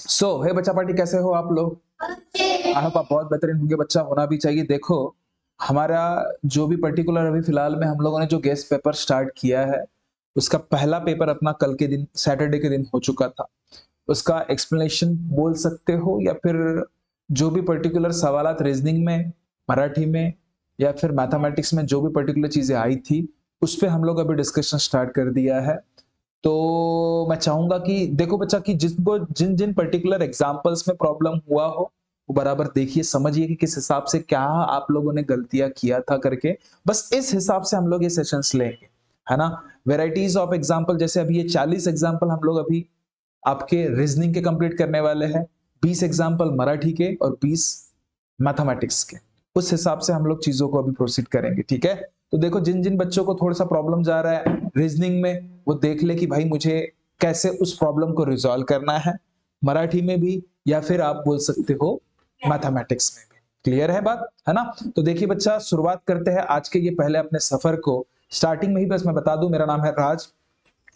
हे बच्चा पार्टी, कैसे हो आप लोग? आप बहुत बेहतरीन होंगे, बच्चा होना भी चाहिए। देखो, हमारा जो भी पर्टिकुलर अभी फिलहाल में हम लोगों ने जो गेस्ट पेपर स्टार्ट किया है, उसका पहला पेपर अपना कल के दिन सैटरडे के दिन हो चुका था। उसका एक्सप्लेनेशन बोल सकते हो या फिर जो भी पर्टिकुलर सवालात रीजनिंग में, मराठी में या फिर मैथमेटिक्स में जो भी पर्टिकुलर चीजें आई थी, उस पे हम लोग अभी डिस्कशन स्टार्ट कर दिया है। तो मैं चाहूंगा कि देखो बच्चा, कि जिसको जिन जिन पर्टिकुलर एग्जांपल्स में प्रॉब्लम हुआ हो, वो बराबर देखिए, समझिए कि किस हिसाब से क्या आप लोगों ने गलतियां किया था करके। बस इस हिसाब से हम लोग ये सेशंस लेंगे, है ना। वेराइटीज ऑफ एग्जांपल, जैसे अभी ये 40 एग्जांपल हम लोग अभी आपके रीजनिंग के कंप्लीट करने वाले हैं, 20 एग्जांपल मराठी के और 20 मैथमेटिक्स के। उस हिसाब से हम लोग चीजों को अभी प्रोसीड करेंगे, ठीक है। तो देखो, जिन जिन बच्चों को थोड़ा सा प्रॉब्लम जा रहा है रीजनिंग में, वो देख ले कि भाई मुझे कैसे उस प्रॉब्लम को रिजॉल्व करना है, मराठी में भी या फिर आप बोल सकते हो मैथमेटिक्स में भी। क्लियर है बात, है ना। तो देखिए बच्चा, शुरुआत करते हैं आज के ये पहले अपने सफर को। स्टार्टिंग में ही बस मैं बता दूं, मेरा नाम है राज।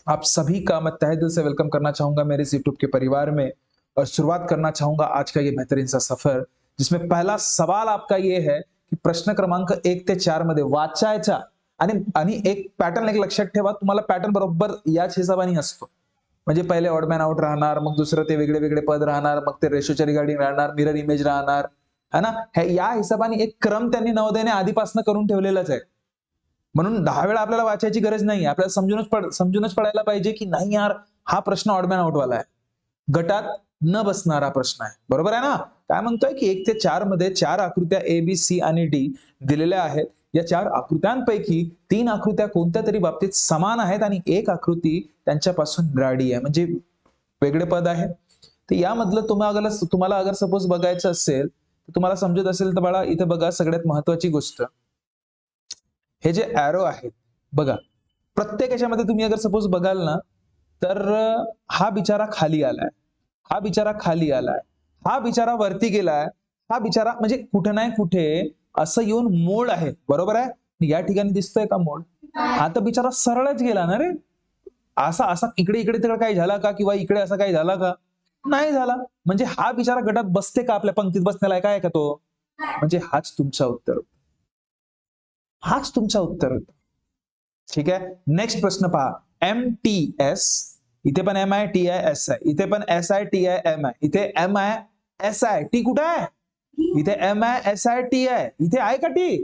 आप सभी का मैं तहे दिल से वेलकम करना चाहूंगा मेरे इस यूट्यूब के परिवार में, और शुरुआत करना चाहूंगा आज का ये बेहतरीन सा सफर, जिसमें पहला सवाल आपका ये है की प्रश्न क्रमांक 1 ते 4 मध्ये वाचायच्या आणि एक पॅटर्न एक लक्षात ठेवा, तुम्हाला पॅटर्न बरोबर याच हिशोबाने असतो। म्हणजे पहिले ऑड मॅन आउट राहणार, मग दुसरं ते वेगळे वेगळे पद राहणार, मग ते रेशोच्या रिगार्डिंग राहणार, मिरर इमेज राहणार, है ना। या हिशोबाने एक क्रम त्यांनी नवोदयने आधीपासून करून ठेवलेलाच आहे। म्हणून 10 वेळा आपल्याला वाचायची गरज नाही, आपल्याला समजूनच पडायला पाहिजे की नाही यार, हा प्रश्न ऑड मॅन आउट वाला आहे, गटात न बसणारा प्रश्न आहे, बरोबर आहे ना। काय म्हणतोय की 1 ते 4 मध्ये 4 आकृत्या ए बी सी आणि डी दिलेल्या आहेत। या 4 आकृत्यांपैकी 3 आकृत्या कोणत्या तरी बाबतीत समान आहेत आणि एक आकृती त्यांच्यापासून निराळी आहे, म्हणजे वेगळे पद आहे। तर यामधलं तुम्हाला अगर सपोज बघायचं असेल, तर तुम्हाला समजत असेल तर बाळा, इथे बघा सगळ्यात महत्वाची गोष्ट, हे जे एरो आहेत बघा, प्रत्येक याच्यामध्ये तुम्ही अगर सपोज बघाल ना, तर हा बिचारा खाली आलाय, हा बिचारा खाली आलाय, हा बिचारा वरती गेलाय, हा बिचारा म्हणजे कुठे नाही कुठे असं येऊन मोड आहे, बरोबर आहे। या ठिकाणी दिसतोय का मोड? हा तर बिचारा सरळच गेला ना रे, असा असा इकडे इकडे तिकडे काही झाला का, किंवा इकडे असं काही झाला का? नाही झाला। म्हणजे हा बिचारा गटात बसते का, आपल्या पंक्तीत बसण्याला आहे काय का तो? म्हणजे हाच तुमचा उत्तर, हाच तुमचा उत्तर होता, ठीक आहे। नेक्स्ट प्रश्न पहा, एम टी एस, इथे पण एम आहे, टी आहे, एस आहे, इथे पण एस आहे, टी आहे, एम आहे, इथे एम आहे, एस आहे, टी कुठे आहे? इथे एम आहे, एस आहे, टी आहे, इथे आहे का टी?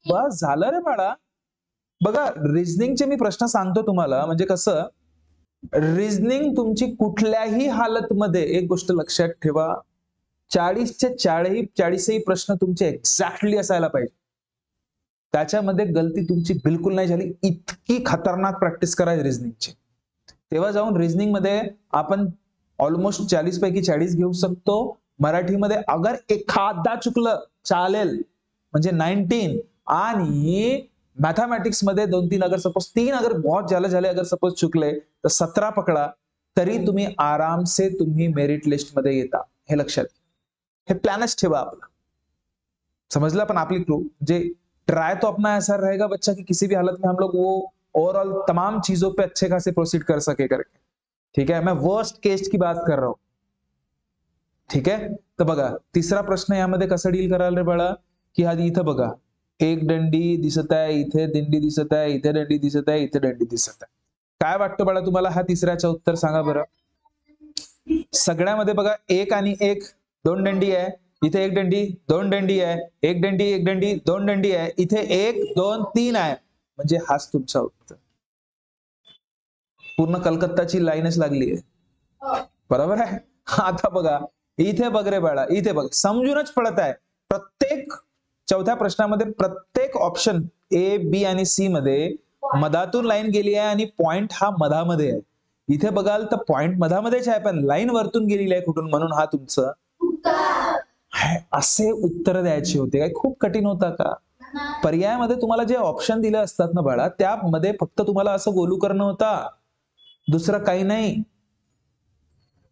बस झालं रे बाळा। बघा, रिझनिंगचे मी प्रश्न सांगतो तुम्हाला, म्हणजे कसं, रिझनिंग तुमची कुठल्याही हालतमध्ये एक गोष्ट लक्षात ठेवा, 40चे 40ही प्रश्न तुमचे एक्झॅक्टली असायला पाहिजे, त्याच्यामध्ये गलती तुमची बिलकुल नाही झाली, इतकी खतरनाक प्रॅक्टिस करायची रिझनिंगची। तेव्हा जाऊन रिझनिंग मध्ये आपण ऑलमोस्ट 40 पैकी 40 घेऊ शकतो। मराठीमध्ये अगर एखादा चुकलं चालेल, म्हणजे 19, आणि मैथमेटिक्स मध्ये 2-3 अगर सपोज 3 अगर बहुत झाले अगर सपोज चुकले तर 17 पकडा, तरी तुम्ही आराम से तुम्ही मेरिट लिस्ट मध्ये येता, हे लक्षात, हे प्लॅनच ठेवा आपला, समझला। पण आपली जे ट्राई तो अपना ऐसा रहेगा बच्चा कि किसी भी हालत में हम लोग वो ओवरऑल तमाम चीजों पे अच्छे खासे प्रोसीड कर सके करके, ठीक है। मैं वर्स्ट केस की बात कर रहा हूं, ठीक आहे। तर बघा, तिसरा प्रश्न यामध्ये कसं डील कराल रे बाळा, की आधी इथं बघा, एक दंडी दिसत आहे, इथे दंडी दिसत आहे, इथे दंडी दिसत आहे, इथे दंडी दिसत आहे। काय वाटतं बाळा तुम्हाला, हा तिसऱ्याचं उत्तर सांगा बरं। सगळ्यामध्ये बघा, एक आणि एक, 2 दंडी आहे, इथे एक दंडी, 2 दंडी आहे, एक दंडी, एक दंडी, 2 दंडी आहे, इथे 1 2 3 आहे, म्हणजे हाच तुमचा उत्तर। पूर्ण कलकत्ताची लाईनच लागली आहे, बरोबर आहे। आता बघा, इथे बघ रे बाळा, इथे बघ, समजूनच पडत आहे, प्रत्येक चौथ्या प्रश्नामध्ये प्रत्येक ऑप्शन ए बी आणि सी मध्ये मधातून लाईन गेली आहे आणि पॉइंट हा मधामध्ये आहे। इथे बघाल तर पॉइंट मधामध्येच आहे, पण लाईन वरतून गेलेली आहे कुठून, म्हणून हा तुमचं असे उत्तर द्यायचे होते। काय खूप कठीण होता का? पर्यायामध्ये तुम्हाला जे ऑप्शन दिले असतात ना बाळा, त्यामध्ये फक्त तुम्हाला असं गोलू करणं होता, दुसरं काही नाही।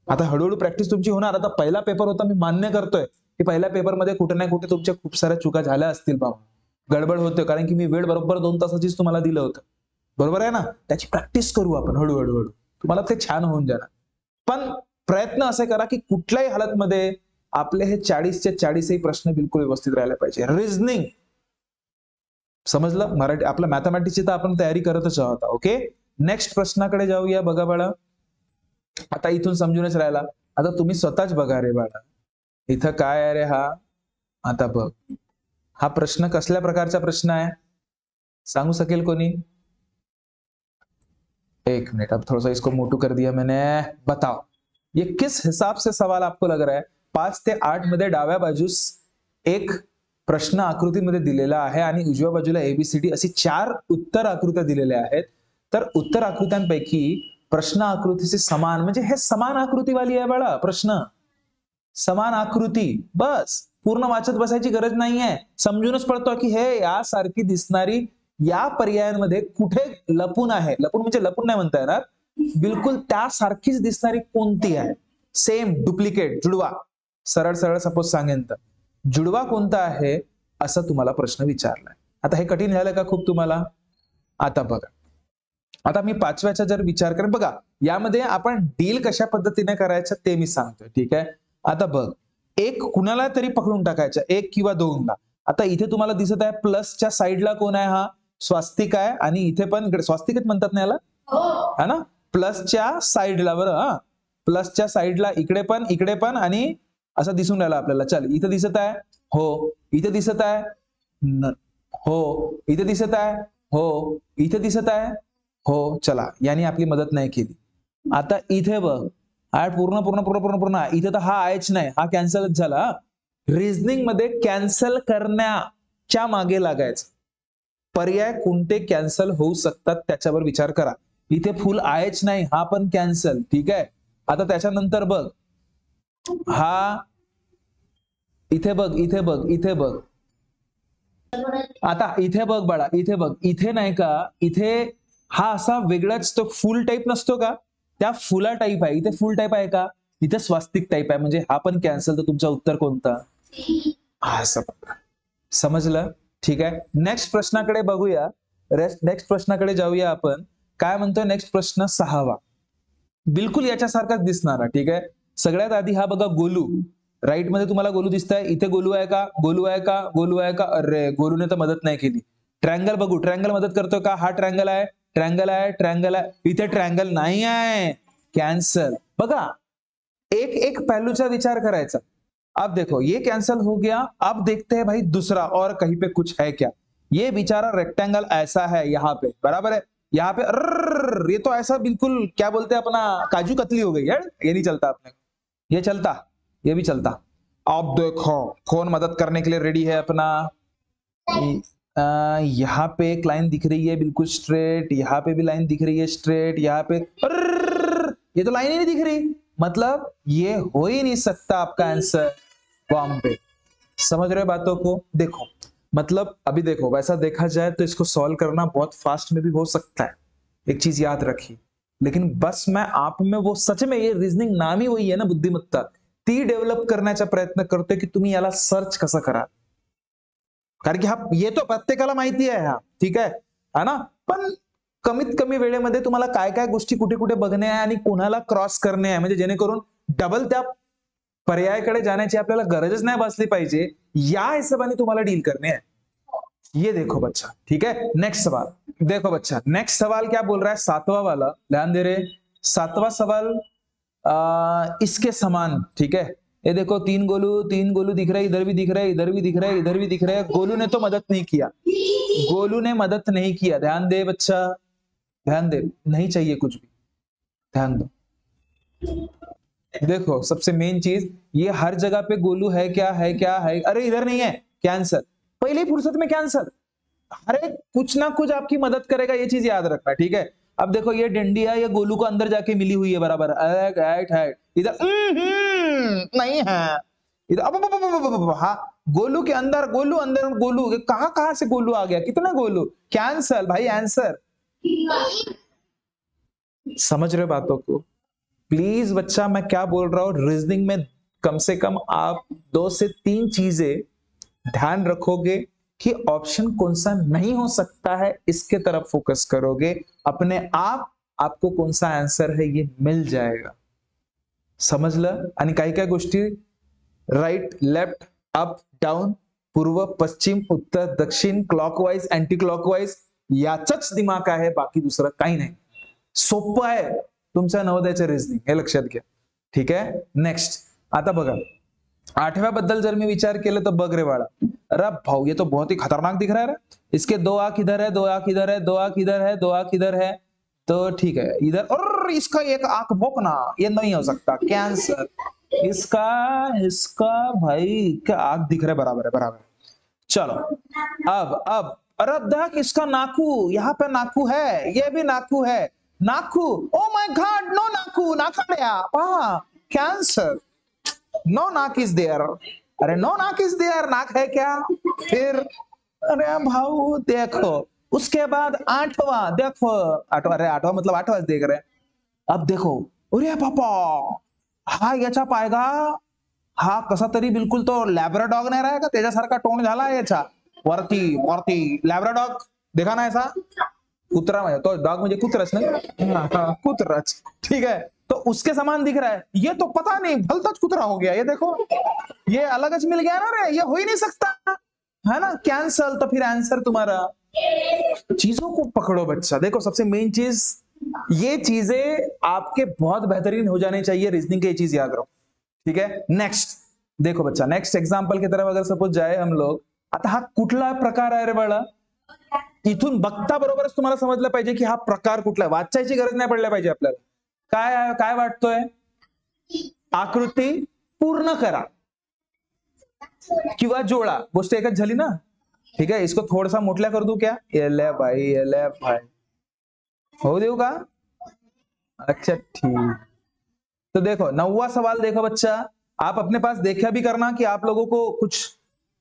आता हळूहळू प्रॅक्टिस तुमची होणार। आता पहिला पेपर होता, मी मान्य करतोय की पहिल्या पेपरमध्ये कुठे ना कुठे तुमच्या खूप साऱ्या चुका झाल्या असतील बाबा, गडबड होते, कारण की मी वेळ बरोबर 2 तासाचीच तुम्हाला दिलं होतं, बरोबर आहे ना। त्याची प्रॅक्टिस करू आपण हळूहळू, तुम्हाला ते छान होऊन जाणार। पण प्रयत्न असे करा की कुठल्याही हालतमध्ये आपले हे 40चे 40ही प्रश्न बिलकुल व्यवस्थित राहायला पाहिजे. रिझनिंग समजलं, मराठी आपलं मॅथमॅटिक्सची तर आपण तयारी करतच आहोत. ओके, नेक्स्ट प्रश्नाकडे जाऊया. बघा बाळा, आता इथून समजूनच राहिला, आता तुम्ही स्वतःच बघा रे बाळा, इथं काय आहे रे हा. आता बघ, हा प्रश्न कसल्या प्रकारचा प्रश्न आहे सांगू शकेल कोणी? एक मिनट, अब थोड़ा सा इसको मोटू कर दिया मैंने. बताओ ये किस हिसाब से सवाल आपको लग रहा है? 5 ते 8 मध्ये डाव्या बाजूस एक प्रश्न आकृतीमध्ये दिलेला आहे आणि उजव्या बाजूला एबीसीडी अशी 4 उत्तर आकृत्या दिलेल्या आहेत. तर उत्तर आकृत्यांपैकी प्रश्न आकृतीचे समान, म्हणजे हे समान आकृतीवाली आहे बाळा प्रश्न, समान आकृती. बस पूर्ण वाचत बसायची गरज नाहीये, समजूनच पडतो की हे यासारखी दिसणारी या पर्यायांमध्ये कुठे लपून आहे. लपून म्हणजे लपून नाही म्हणता येणार, बिलकुल त्यासारखीच दिसणारी कोणती आहे, सेम डुप्लिकेट जुडवा. सरळ सरळ सपोज सांगेन तर जुडवा कोणता आहे असा तुम्हाला प्रश्न विचारलाय. आता हे कठीण झालं का खूप तुम्हाला? आता बघा, आता मी 5व्याचा जर विचार करेन, बघा यामध्ये आपण डील कशा पद्धतीने करायचं ते मी सांगतोय. ठीक आहे, आता बघ, एक कुणाला तरी पकडून टाकायचं, 1 किंवा 2ला. आता इथे तुम्हाला दिसत आहे प्लसच्या साईडला कोण आहे? हा स्वास्तिक आहे, आणि इथे पण स्वास्तिकच म्हणतात ना याला, है ना, प्लसच्या साईडला. बरं, हा प्लसच्या साईडला इकडे पण आणि असं दिसून राहिलं आपल्याला. चल, इथे दिसत आहे, हो इथे दिसत आहे, हो इथे दिसत आहे, हो इथे दिसत आहे, हो. चला, याने आपली मदत नाही केली. आता इथे बघ, पूर्ण पूर्ण पूर्ण पूर्ण पूर्ण इथे तर हा आहेच नाही, हा कॅन्सलच झाला. रिझनिंग मध्ये कॅन्सल करण्याच्या मागे लागायचं. पर्याय कोणते कॅन्सल होऊ शकतात त्याच्यावर विचार करा. इथे फुल आहेच नाही, हा पण कॅन्सल. ठीक आहे, आता त्याच्यानंतर बघ, हा इथे बघ, इथे बघ, इथे बघ. आता इथे बघ बाळा, इथे बघ, इथे नाही का, इथे हा असा वेगळाच तो फुल टाईप नसतो का, त्या फुला टाईप आहे. इथे फुल टाईप आहे का? इथे स्वास्तिक टाईप आहे, म्हणजे हा पण कॅन्सल. तर तुमचं उत्तर कोणतं? असं समजलं? ठीक आहे, नेक्स्ट प्रश्नाकडे बघूया. नेक्स्ट प्रश्नाकडे जाऊया आपण. काय म्हणतोय नेक्स्ट प्रश्न? 6वा, बिलकुल याच्यासारखाच दिसणारा. ठीक आहे, सगळ्यात आधी हा बघा गोलू. राईट मध्ये तुम्हाला गोलू दिसतंय, इथे गोलू आहे का? गोलू आहे का? गोलू आहे का? अरे गोलूने तर मदत नाही केली. ट्रँगल बघू, ट्रँगल मदत करतो का? हा ट्रँगल आहे, ट्रँगल आहे, ट्रँगल आहे. इथे ट्रँगल नाही आहे, कॅन्सल. बघा, एक एक पहलूचा विचार करायचा. अब देखो ये कैंसल हो गया, अब देखते हैं भाई दूसरा, और कहीं पे कुछ है क्या? ये बेचारा रेक्टेंगल ऐसा है यहाँ पे, बराबर है, यहाँ पे ये तो ऐसा बिल्कुल क्या बोलते हैं अपना काजू कतली हो गई है, ये नहीं चलता अपने, ये चलता, ये भी चलता. अब देखो कौन मदद करने के लिए रेडी है अपना. यहाँ पे एक लाइन दिख रही है बिल्कुल स्ट्रेट, यहाँ पे भी लाइन दिख रही है स्ट्रेट, यहाँ पे ये तो लाइन ही नहीं दिख रही, मतलब ये हो ही नहीं सकता आपका आंसर बॉम्बे. समझ रहे हो बातों को? देखो मतलब अभी देखो, वैसा देखा जाए तो इसको सॉल्व करना बहुत फास्ट में भी हो सकता है, एक चीज याद रखिए. लेकिन बस मैं आप में वो सच में, ये रीजनिंग नाम ही वही है ना, बुद्धिमत्ता, ती डेव्हलप करण्याचा प्रयत्न करतोय की तुम्ही याला सर्च कसं करा. कारण की हा येतो प्रत्येकाला माहिती आहे हा, ठीक आहे ना, पण कमीत कमी वेळेमध्ये तुम्हाला काय काय गोष्टी कुठे कुठे बघणे आहे आणि कोणाला क्रॉस करणे आहे, म्हणजे जेणेकरून डबल त्या पर्यायाकडे जाण्याची आपल्याला गरजच नाही भासली पाहिजे, या हिशोबाने तुम्हाला डील करने हैं. ये देखो बच्चा, ठीक है, नेक्स्ट सवाल देखो बच्चा. नेक्स्ट सवाल क्या बोल रहा है? 7वां वाला, ध्यान दे रहे. 7वां सवाल इसके समान. ठीक है, ये देखो तीन गोलू दिख रहे, इधर भी दिख रहे, इधर भी दिख रहे, इधर भी दिख रहे. गोलू ने तो मदद नहीं किया, गोलू ने मदद नहीं किया. ध्यान दे बच्चा, ध्यान दे, नहीं चाहिए कुछ भी, ध्यान दो. देखो सबसे मेन चीज, ये हर जगह पे गोलू है क्या, है क्या, है, अरे इधर नहीं है, कैंसल. पहले फुर्सत में कैंसल. अरे कुछ ना कुछ आपकी मदद करेगा, ये चीज याद रखना. ठीक है, अब देखो ये डंडिया ये गोलू को अंदर जाके मिली हुई है, बराबर. इधर नहीं है, इधर अब हाँ, गोलू के अंदर गोलू, अंदर गोलू, कहां कहां से गोलू आ गया, कितना गोलू, कैंसल भाई आंसर. समझ रहे बातों को? प्लीज बच्चा, मैं क्या बोल रहा हूं, रीजनिंग में कम से कम आप 2 से 3 चीजें ध्यान रखोगे कि ऑप्शन कौन सा नहीं हो सकता है, इसके तरफ फोकस करोगे, अपने आप आपको कौन सा आंसर है ये मिल जाएगा. समजलं? आणि काही काही गोष्टी राईट लेफ्ट अप डाऊन, पूर्व पश्चिम उत्तर दक्षिण, क्लॉकवाईज अँटी क्लॉकवाईज, याचंच दिमाग आहे, बाकी दुसरं काही नाही. सोपं आहे तुमच्या नवोदयाचं रिझनिंग, हे लक्षात घ्या. ठीक आहे. नेक्स्ट आता बघा, 8व्या बद्दल जर मी विचार केला तर बघ रे बाळा, अरे भाऊ ये तो बहुत ही खतरनाक दिख रहा है. इसके 2 आंख इधर है, 2 आंख इधर है, 2 आंख इधर है, 2 आंख इधर है, तो ठीक है इधर, और इसका एक आंख भोंकना, ये नहीं हो सकता, कैंसर. इसका भाई क्या आंख दिख रहा है, बराबर है, बराबर. चलो अब अरे देख इसका नाकू, यहाँ पे नाकू है, ये भी नाकू है, नाकू, ओ माय गॉड, नो नाकू, नाकाड्या, वाह, कैंसर. नो नाक इज देयर. अरे नो नाक इज देयर, नाक है क्या? फिर अरे भाऊ देखो, उसके बाद 8वां देखो, 8वां, अरे 8वां मतलब 8वां देख रहे. अब देखो, अरे बापा, हा याचा पायगा, हा कसा तरी बिलकुल तो लॅब्राडॉग नाही राहा का, त्याच्यासारखा टोन झाला याचा, वरती वरती लॅब्राडॉग देखा ना ऐसा, कुतरा म्हणजे तो डॉग म्हणजे कुतराच ना, कुतराच. ठीक है, तो उसके समान दिख रहा है. ये तो पता नहीं भलतच कुतरा हो गया, ये देखो, ये अलगच मिल गया ना रे, ये हो ही नहीं सकता, है ना, कैंसल. तो फिर आंसर तुम्हारा. चीजों को पकड़ो बच्चा. देखो सबसे मेन चीज, ये चीजें आपके बहुत बेहतरीन हो जाने चाहिए रीजनिंग के, ये चीज याद रखो. ठीक है. नेक्स्ट देखो बच्चा, नेक्स्ट एग्जाम्पल की तरफ अगर सपोज जाए हम लोग, आता हा कुठला प्रकार आहे रे बाळा, इथून बघता बरोबरच तुम्हाला समजलं पाहिजे की हा प्रकार कुठला आहे, वाचायची गरज नाही पडल्या पाहिजे आपल्याला. काय काय वाटतोय, आकृती पूर्ण करा किंवा जोडा, गोष्ट एकच झाली ना. ठीक है, इसको थोड़ा सा मोटला कर दूं क्या, ये ले भाई हो देऊ का. अच्छा ठीक. तो देखो 9वां सवाल देखो बच्चा, आप अपने पास देखा भी करना कि आप लोगों को कुछ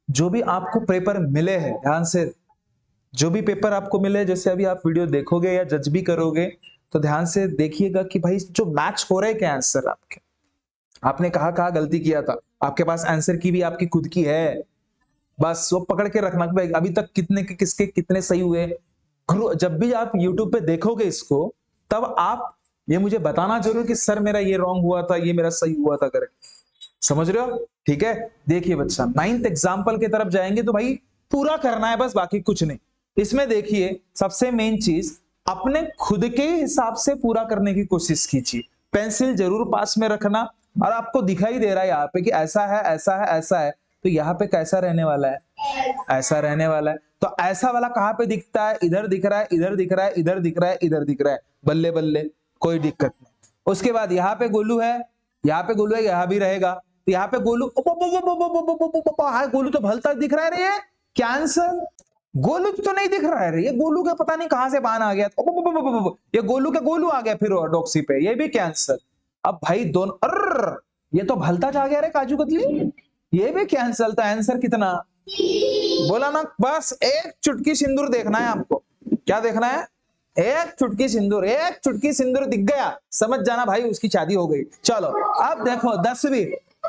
जो भी आपको पेपर मिले हैं, ध्यान से जो भी पेपर आपको मिले, जैसे अभी आप वीडियो देखोगे या जज भी करोगे तो ध्यान से देखिएगा कि भाई जो मैच हो रहे क्या आंसर आपके, आपने कहा गलती किया था, आपके पास आंसर की भी आपकी खुद की है, बस वो पकड़ के रखना कि भाई अभी तक कितने के किसके कितने सही हुए. जब भी आप YouTube पे देखोगे इसको, तब आप ये मुझे बताना जरूर कि सर मेरा ये रॉन्ग हुआ था, ये मेरा सही हुआ था करके. समझ रहे हो. ठीक है. देखिए बच्चा, 9th एग्जाम्पल की तरफ जाएंगे तो भाई पूरा करना है बस, बाकी कुछ नहीं. इसमें देखिए सबसे मेन चीज, अपने खुद के हिसाब से पूरा करने की कोशिश कीजिए. पेंसिल जरूर पास में रखना, और आपको दिखाई दे रहा है यहाँ पे कि ऐसा है ऐसा है ऐसा है, तो यहाँ पे कैसा रहने वाला है, ऐसा रहने वाला है. तो ऐसा वाला कहाँ पे दिखता है, इधर दिख रहा है, इधर दिख रहा है, इधर दिख रहा है, इधर दिख रहा है, बल्ले बल्ले, कोई दिक्कत नहीं. उसके बाद यहाँ पे गोलू है, यहाँ पे गोलू है, यहाँ भी रहेगा. तो यहाँ पे गोलू, गोलू तो भलता दिख रहा है रे, ये कैंसल. गोलू तो नहीं दिख रहा है रे, ये गोलू का पता नहीं कहां से बाण आ गया, ये गोलू का गोलू आ गया फिर डॉक्सी पे, ये भी कैंसल. अब भाई दोनों, ये तो भलता आ गया रे काजू कतली, ये भी कैंसल. तो आंसर कितना बोला ना, बस एक चुटकी सिंदूर देखना है आपको. क्या देखना है, एक चुटकी सिंदूर, एक चुटकी सिंदूर दिख गया, समझ जाना भाई उसकी शादी हो गई. चलो अब देखो 10वीं,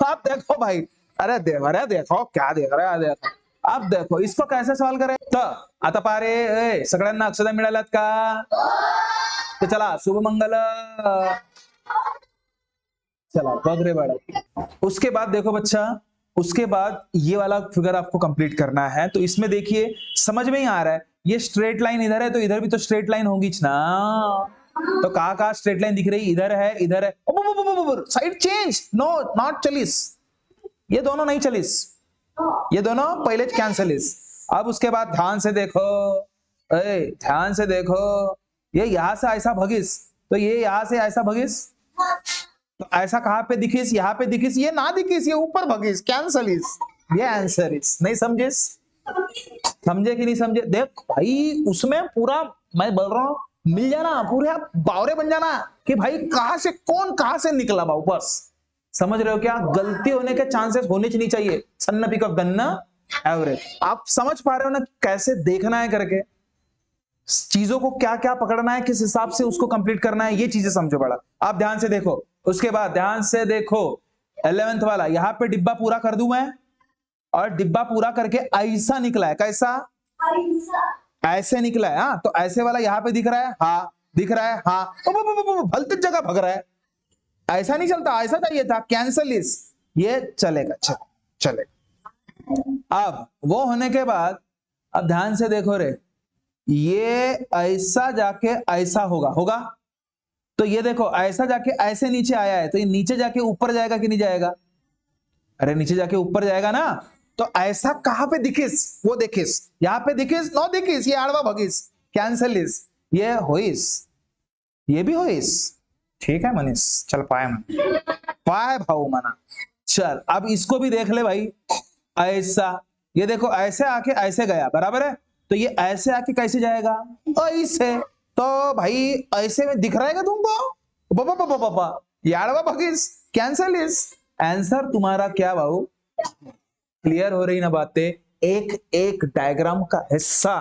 अब देखो भाई, अरे देखो क्या देख रहे हैं, देखो अब देखो इसको कैसे सॉल्व करें. तर आता पारे सगळ्यांना अक्षता मिळाल्यात का, तो चला शुभमंगल, चला बघ रे बाळा. उसके बाद देखो बच्चा, उसके बाद ये वाला फिगर आपको कंप्लीट करना है. तो इसमें देखिए समझ में ही आ रहा है, ये स्ट्रेट लाइन इधर है तो इधर भी तो स्ट्रेट लाइन होगी ना. तो कहा स्ट्रेट लाइन दिख रही, इधर है इधर है, साइड चेंज, नो नॉट चलीस, ये दोनों नहीं चलीस, ये दोनों पहले कैंसलिस. अब उसके बाद ध्यान से देखो, ध्यान से देखो, ये यहां से ऐसा भगिस, तो ये यहां से ऐसा भगिस, तो ऐसा कहां पे दिखिस, यहाँ पे दिखिस, ये ना दिखिस, ये ऊपर भगिस, कैंसलिस, ये आंसर इस. नहीं समझिस, समझे कि नहीं समझे. देख भाई उसमें पूरा मैं बोल रहा हूं मिल जाना, पूरे आप बावरे बन जाना कि भाई कहां से कौन कहां से निकला भाव, बस समझ रहे हो क्या. गलती होने के चांसेस होने नहीं चाहिए. सन्ना पिक अप गन्ना एवरेज. आप समझ पा रहे हो ना कैसे देखना है करके, चीजों को क्या क्या पकड़ना है, किस हिसाब से उसको कंप्लीट करना है, ये चीजें समझो बड़ा. आप ध्यान से देखो. उसके बाद ध्यान से देखो 11th वाला, यहां पे डिब्बा पूरा कर दूं मैं, और डिब्बा पूरा करके ऐसा निकला है, कैसा ऐसे निकला है. हाँ तो ऐसे वाला यहाँ पे दिख रहा है, हाँ दिख रहा है, हाँ भलती जगह भग रहा है. ऐसा नहीं चलता, ऐसा चाहिए था, कैंसल इस, ये चलेगा, चलेगा। अब वो होने के बाद अब ध्यान से देखो रे, ये ऐसा जाके ऐसा होगा, तो ये देखो ऐसा जाके ऐसे नीचे आया है, तो ये नीचे जाके ऊपर जाएगा कि नहीं जाएगा? अरे नीचे जाके ऊपर जाएगा ना। तो ऐसा कहां पे दिखिस, वो देखिस, यहां पे दिखिस, नो दिखिस, ये आड़वा भगिस, कैंसल इस, ये होइस, ये भी होइस। ठीक है मनीष, चल पाए मन, पाए भाऊ मना। चल अब इसको भी देख ले भाई, ऐसा, ये देखो ऐसे आके ऐसे गया, बराबर है, तो ये ऐसे आके कैसे जाएगा? ऐसे। तो भाई ऐसे में दिख रहा है तुमको? बाबा बाबा बाबा, यारवा भगिस, कैंसल इस। आंसर तुम्हारा क्या भाऊ? क्लियर हो रही ना बातें? एक एक डायग्राम का हिस्सा,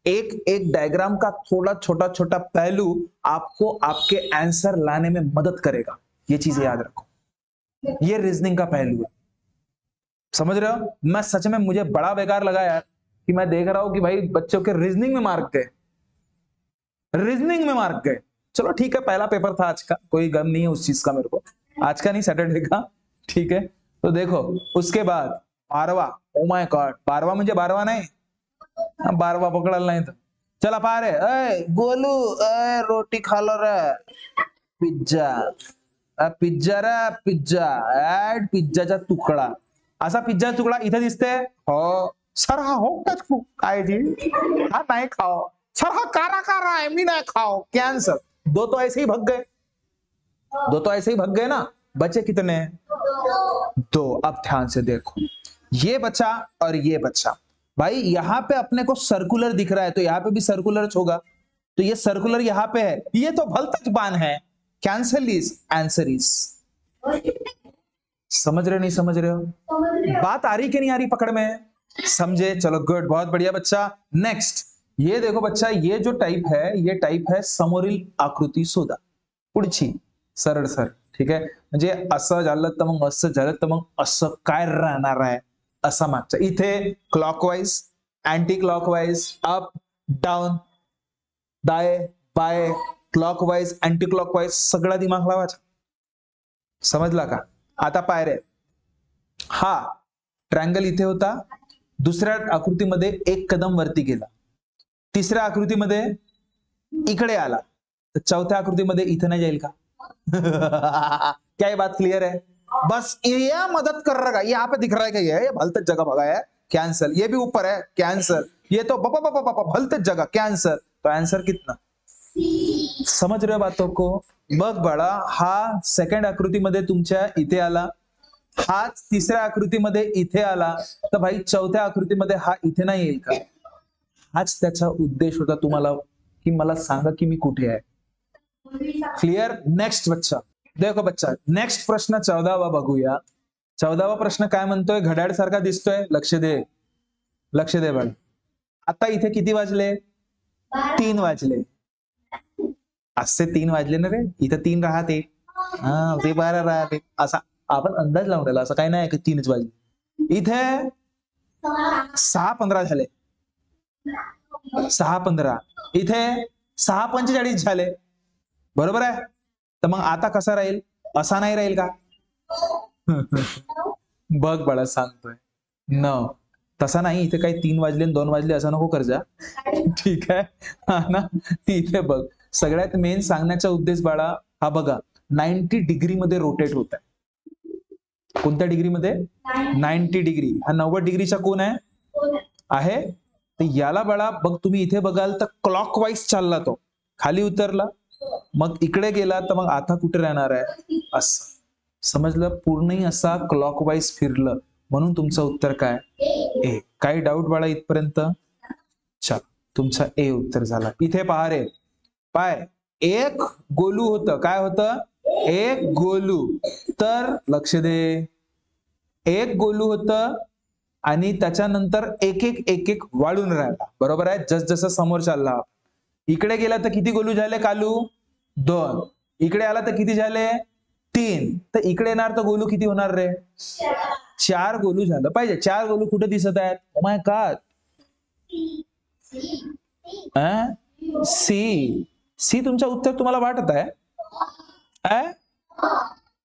एक एक डायग्राम का थोड़ा छोटा छोटा पहलू आपको आपके आंसर लाने में मदद करेगा। ये चीजें याद रखो, ये रीजनिंग का पहलू है। समझ रहे हो? मैं सच में, मुझे बड़ा बेकार लगा यार कि मैं देख रहा हूं कि भाई बच्चों के रीजनिंग में मार्क गए, रीजनिंग में मार्क गए। चलो ठीक है, पहला पेपर था आज का, कोई गम नहीं है उस चीज का मेरे को, आज का नहीं, सैटरडे का। ठीक है, तो देखो उसके बाद 12वां, ओ माय गॉड, 12वां म्हणजे 12वां नहीं, 12वां पकड़ल नहीं तो चला पारे, ए गोलू, ए रोटी खा लो रे, पिझ्झा, पिझ्झा रे पिझ्झा, ऍड पिझ्झाचा तुकडा, असा पिझ्झा तुकडा इथे दिसते हो सर, हा हो काय जी, हा नाही खाओ सर, हा कारा कारा है, मी नहीं खाओ, कैंसर। दो तो ऐसे ही भग गए, दो तो ऐसे ही भग गए ना, बचे कितने? दो। अब ध्यान से देखो, ये बचा और ये बचा। भाई यहां पे अपने को सर्कुलर दिख रहा है, तो यहां पे भी सर्कुलर होगा, तो ये सर्कुलर यहां पे है, ये तो भलतक बान है, कैंसल इज, आंसर इज। समझ रहे हो नहीं समझ रहे हो? बात आ रही कि नहीं आ रही पकड़ में? समझे? चलो गुड, बहुत बढ़िया बच्चा। नेक्स्ट ये देखो बच्चा, ये जो टाइप है, ये टाइप है समोरील आकृती शोधा, पुढची सरळ सर। ठीक आहे, म्हणजे असं झालं तर मग असं झालं तर मग असं काय राहणार आहे, असा मागचा। इथे clockwise, anti clockwise, up down, दाए बाय, क्लॉकवाइज अँटी क्लॉकवाइज, सगळा दिमाग लावायचा। समजला का? आता पायरे, हा ट्रायंगल इथे होता, दुसऱ्या आकृतीमध्ये एक कदम वरती गेला, तिसऱ्या आकृतीमध्ये इकडे आला, तर चौथ्या आकृतीमध्ये इथे नाही जाईल का? क्या ये बात क्लियर है? बस ये मदद कर रहा है, यहाँ पे दिख रहा है कि ये भलते जगह भगा है, कैंसल, ये भी ऊपर है, कैंसल, ये तो भलते जगह, कैंसल, तो आंसर कितना? समझ रहे हो बातों को? बघ बाळा, हा सेकंड आकृतीमध्ये तुमच्या इथे आला, हाच तिसऱ्या आकृतीमध्ये इथे आला, तर भाई चौथ्या आकृतीमध्ये हा इथे नाही येईल का? हाच त्याचा उद्देश होता तुम्हाला, की मला सांगा की मी कुठे आहे। क्लियर? नेक्स्ट बच्चा, देखो बच्चा, नेक्स्ट प्रश्न 14वा बघूया। 14वा प्रश्न काय म्हणतोय? घड्याळ सारखा दिसतोय, लक्ष दे, लक्ष दे बाळ। आता इथे किती वाजले? 3 वाजले, असे 3 वाजले ना रे, इथं 3 राहते, हा ते 12 राहते, असा आपण अंदाज लावून राहिला, असं काही नाही की 3च वाजले। इथे 6:15 झाले, 6:15, इथे 6:45 झाले, बरोबर आहे? तर मग आता कसा राहील? असा नाही राहील का? बघ बाळा सांगतोय न, तसा नाही, इथे काही 3 वाजले 2 वाजले असं नको कर जा, ठीक आहे? हा ना, इथे बघ, सगळ्यात मेन सांगण्याचा उद्देश बाळा हा बघा, 90 डिग्री मध्ये रोटेट होत आहे। कोणत्या डिग्री मध्ये? 90 डिग्री। हा 90 डिग्रीचा कोण आहे? तर याला बाळा बघ, तुम्ही इथे बघाल तर क्लॉकवाईज चालला, तो खाली उतरला, मग इकडे गेला, तर मग आता कुठे राहणार आहे? असं समजलं? पूर्णही असा क्लॉकवाईज फिरलं, म्हणून तुमचं उत्तर काय? ए। काही डाऊट बाळा इथपर्यंत? चल, तुमचा ए उत्तर झाला। इथे पहा रे, पाय, एक गोलू होतं, काय होतं? एक गोलू, तर लक्ष दे, एक गोलू होतं आणि त्याच्यानंतर एक एक एक एक वाढून राहिला, बरोबर आहे? जस जसं समोर चालला, इकडे गेला तर किती गोलू झाले कालू? 2, इकडे आला तर किती झाले? 3, तर इकडे येणार तर गोलू किती होणार रे? 4 गोलू झालं पाहिजे। 4 गोलू कुठे दिसत आहेत? Oh my God, see, see तुमचं उत्तर तुम्हाला वाटत आहे?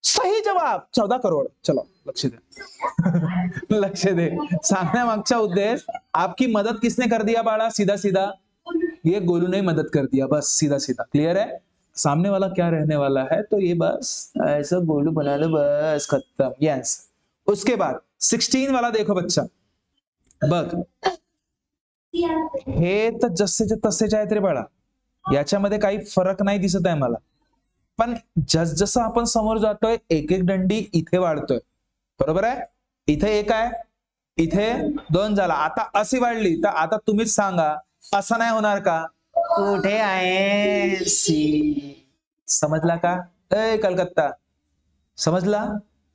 सही जवाब 14 करोड़. चलो लक्ष दे. लक्ष दे. सांगण्यामागचा उद्देश, आपकी मदद किसने कर दिया बाळा? सीधा सीधा ये गोलू ने मदद कर दिया, बस सीधा सीधा. क्लियर है? सामने वाला क्या रहने वाला है, तो ये बस ऐसा गोलू बना लो, बस खत्म. ये आंसर. उसके बाद 16 वाला देखो बच्चा, बघ हे तर जसेच्या तसेच आहेत रे बाळा, याच्यामध्ये काही फरक नाही दिसत आहे मला. पण जसजसं आपण समोर जातोय एक एक दंडी इथे वाढतोय. बरोबर आहे? इथे एक आहे, इथे 2 झाला. आता अशी वाढली तर आता तुम्हीच सांगा, असं नाही होणार का? कुठे आहे सी? समजला का? ए कलकत्ता, समजला?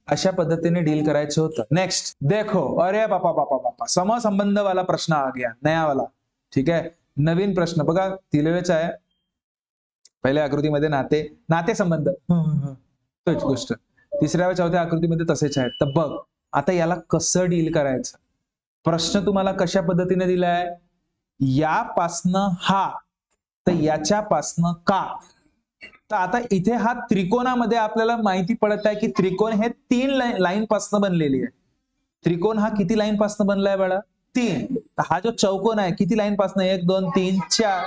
अशा पद्धतीने डील करायचं होतं. नेक्स्ट देखो, अरे बापा बापा बापा, समसंबंध वाला प्रश्न आ गया, नया वाला. ठीक आहे, नवीन प्रश्न बघा, दिलेलेच आहे. पहिल्या आकृतीमध्ये नाते नाते संबंध तोच गोष्ट, तिसऱ्या व चौथ्या आकृतीमध्ये तसेच आहेत. तर बघ आता याला कसं डील करायचं. प्रश्न तुम्हाला कशा पद्धतीने दिलाय, यापासनं हा तर याच्यापासनं का. तर आता इथे हा त्रिकोणामध्ये आपल्याला माहिती पडत आहे की त्रिकोण हे 3 लाईन पासून बनलेली आहे. त्रिकोण हा किती लाईन पासून बनलाय बाळा? 3. तर हा जो चौकोन आहे किती लाईन पासून? 1 2 3 4.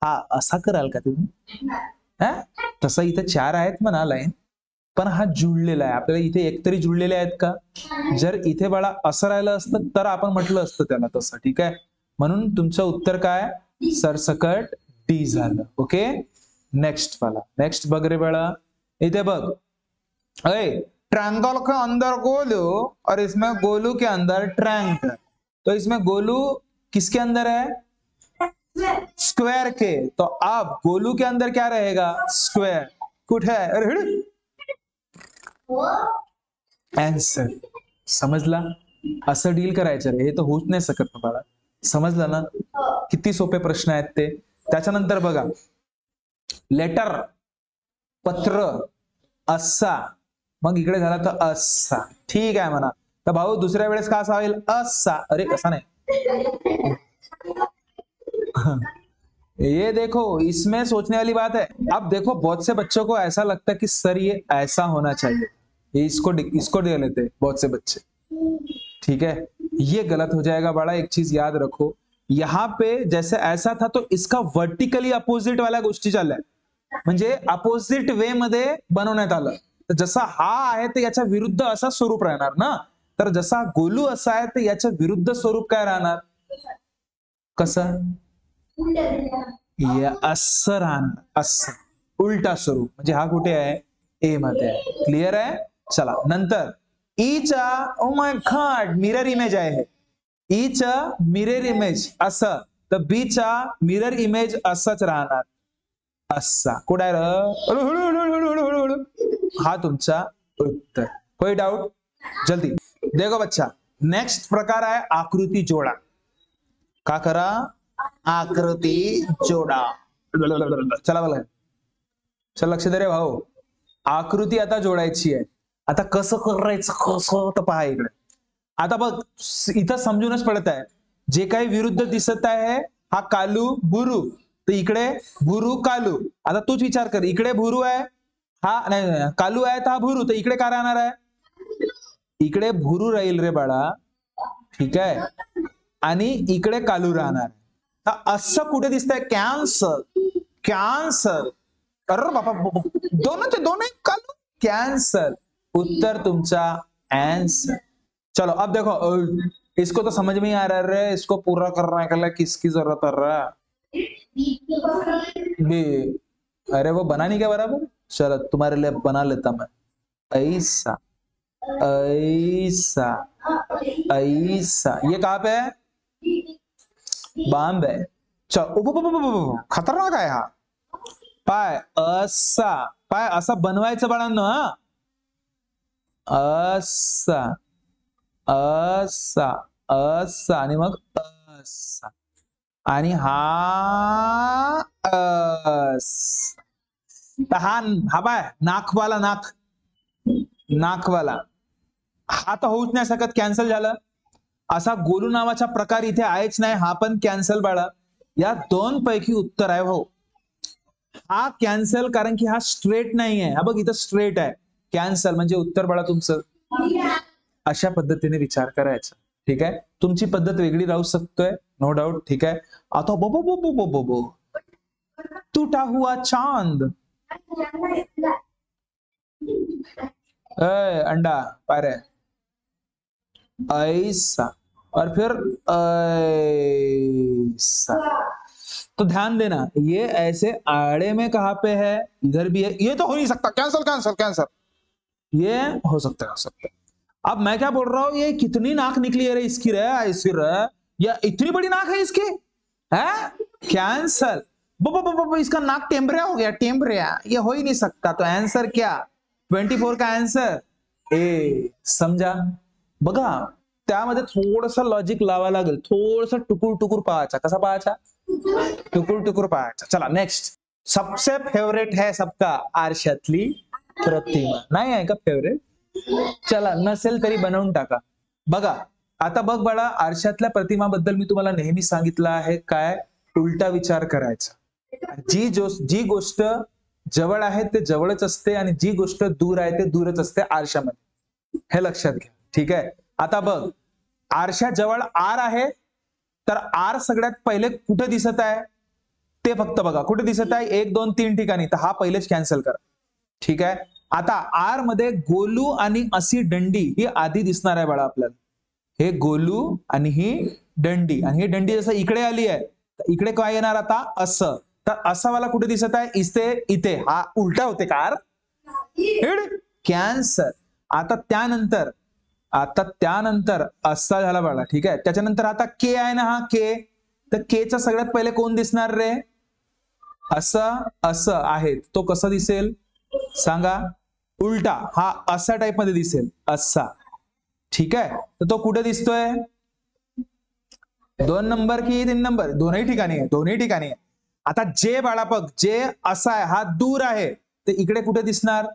हा असा कराल का तुम्ही? तसं इथे 4 आहेत म्हणा लाईन, पण हा जुळलेला आहे. आपल्याला इथे एक तरी जुळलेले आहेत का? जर इथे बाळा असं राहिलं असतं तर आपण म्हटलं असतं त्याला तसं. ठीक आहे, म्हणून तुमचं उत्तर काय? सरसकट डी झालं. ओके, नेक्स्ट वाला. नेक्स्ट बघ रे बाळा, इथे बघ, अरे ट्रायंगल के अंदर गोलू और इसमें गोलू के अंदर ट्रायंगल. तो इसमें गोलू किसके अंदर है? स्क्वायर के. तो अब गोलू के अंदर क्या रहेगा? स्क्वायर. कुठे है? अरे आंसर. समजला? असं डील करायचं रे, हे तर होऊच नाही शकत बाळा. समजलं ना? किती सोपे प्रश्न आहेत ते. त्याच्यानंतर बघा, लेटर पत्र असा, मग इकडे झाला तर असा. ठीक आहे म्हणा. तर भाऊ दुसऱ्या वेळेस का असा होईल? असा. अरे असा नाही. ये देखो, इसमें सोचने वाली बात है. अब देखो बहुत से बच्चों को ऐसा लगता है कि सर ये ऐसा होना चाहिए, ये इसको दे लेते बहुत से बच्चे. ठीक है, ये गलत हो जाएगा बाळा. एक चीज याद रखो, यहाँ पे जैसे ऐसा था तो इसका वर्टिकली अपोजिट वाल्या गोष्टी चालल्या, म्हणजे अपोजिट वे मध्ये बनवण्यात आलं. तर जसा हा आहे तर याच्या विरुद्ध असा स्वरूप राहणार ना. तर जसा गोलू असा आहे तर याच्या विरुद्ध स्वरूप काय राहणार? कसं? असं राहणार, असं उलटा स्वरूप. म्हणजे हा कुठे आहे? ए मध्ये आहे. क्लिअर आहे? चला नंतर ईचा, ओ माय गॉड, मिरर इमेज आहे. ईचा मिरर इमेज असं, तर बीचा मिरर इमेज असंच राहणार, असा. कुठे आहे? हा तुमचा उत्तर. कोई डाउट? जल्दी देखो बच्चा, नेक्स्ट प्रकार आहे आकृती जोडा. का करा? आकृती जोडा. चला बघा, चल लक्ष दे रे भाऊ, आकृती आता जोडायची आहे. आता कसं करायचं, कसं, तर पहा इकडे. आता बघ, इथं समजूनच पडत आहे, जे काही विरुद्ध दिसत आहे हा कालू भुरू, तर इकडे भुरू कालू. आता तूच विचार कर, इकडे भुरू आहे, हा नाही कालू आहे तर हा भुरू, तर इकडे काय राहणार आहे? इकडे भुरू राहील रे बाळा. ठीक आहे, आणि इकडे कालू राहणार. तर असं कुठे दिसतंय? Cancer, cancer. अरे बापा, दोनों कालू, कॅन्सर. उत्तर तुमचा आंसर. चलो अब देखो, इसको तो समझ में ही आ रहा है, इसको पूरा करने के लिए किसकी जरूरत पड़ रहा है? बी. अरे वो बना नहीं क्या बराबर? चलो तुम्हारे लिए बना लेता मैं. ऐसा, ऐसा, ऐसा. ये कहाँ पे है? बांब है. चल, खतरनाक आहे हा. पाय असा, पाय असा बनवायचं बाळांनो. हा असा, असा, असा, आणि मग असा, आणि हा असा. हा बाय नाकवाला, नाक, नाकवाला. हा तर होऊच नाही शकत, कॅन्सल झालं. असा गोलू नावाचा प्रकार इथे आहेच नाही, हा पण कॅन्सल बाळा. या 2 पैकी उत्तर आहे भाऊ. हा कॅन्सल, कारण की हा स्ट्रेट नाही आहे. हा बघ इथं स्ट्रेट आहे, कॅन्सल म्हणजे उत्तर बाळा तुमचं. अशा पद्धतीने विचार करायचा. ठीक आहे, तुमची पद्धत वेगळी राहू शकतोय, नो डाऊट. ठीक आहे, आता बो बो बो बो बो बो बो टूटा हुआ चांद, अंडा पारे, ऐसा और फिर ऐसा. तो ध्यान देना, ये ऐसे आड़े में कहां पे है, इधर भी है, ये तो हो नहीं सकता, कैंसल कैंसल कैंसल. ये हो सकता है, हो सकता है. अब मैं क्या बोल रहा हूं, ये कितनी नाक निकली है रे इसकी रे, ऐसी रे, या इतनी बड़ी नाक है इसकी, है कैंसल. इसका नाक टेम्बरिया हो गया, टेम्बरिया, ये हो ही नहीं सकता. तो आंसर क्या, 24 का आंसर ए. समजा. बघा त्यामध्ये थोडस लॉजिक लावा लागेल, थोडस टुकुर टुकुर पाहायचा. कसा पाहायचा, टुकुर टुकुर पाहायचा. चला नेक्स्ट. सबसे फेवरेट है सबका आरशातली प्रतिमा. नाही आहे का फेवरेट? चला नसेल तरी बनवून टाका. बघा आता बघ बाळा, आरशातल्या प्रतिमाबद्दल मी तुम्हाला नेहमी सांगितलं आहे काय, उलटा विचार करायचा. जी गोष्ट जवळ आहे ते जवळच असते आणि जी गोष्ट दूर आहे ते दूरच असते आरशामध्ये, हे लक्षात घ्या. ठीक आहे, आता बघ आरशा जवळ आर आहे, तर आर सगळ्यात पहिले कुठे दिसत आहे ते फक्त बघा, कुठे दिसत आहे 1 2 3 ठिकाणी, तर हा पहिलेच कॅन्सल करा. ठीक आहे, आता आर मध्ये गोलू आणि अशी दंडी ही आधी दिसणार आहे बाळा आपल्याला. हे गोलू आणि ही दंडी, आणि ही दंडी जसं इकडे आली आहे तर इकडे काय येणार आता, असं. तर असा वाला कुठे दिसत आहे, इथे इथे, हा उलटा होते का आर, कॅन्सल. आता त्यानंतर असा झाला बाळा. ठीक आहे, त्याच्यानंतर आता के आहे ना, हा के, तर के चा सगळ्यात पहिले कोण दिसणार रे, असं असं आहे. तो कसं दिसेल सांगा, उलटा, हा असा टाइप मध्ये दिसेल, असा. ठीक आहे, तर तो कुठे दिसतोय, 2 नंबर की 3 नंबर, दोन्ही ठिकाणी आहे, दोन्ही ठिकाणी आहे. आता जे बाळा बघ, जे असा आहे हा दूर आहे, तर इकडे कुठे दिसणार,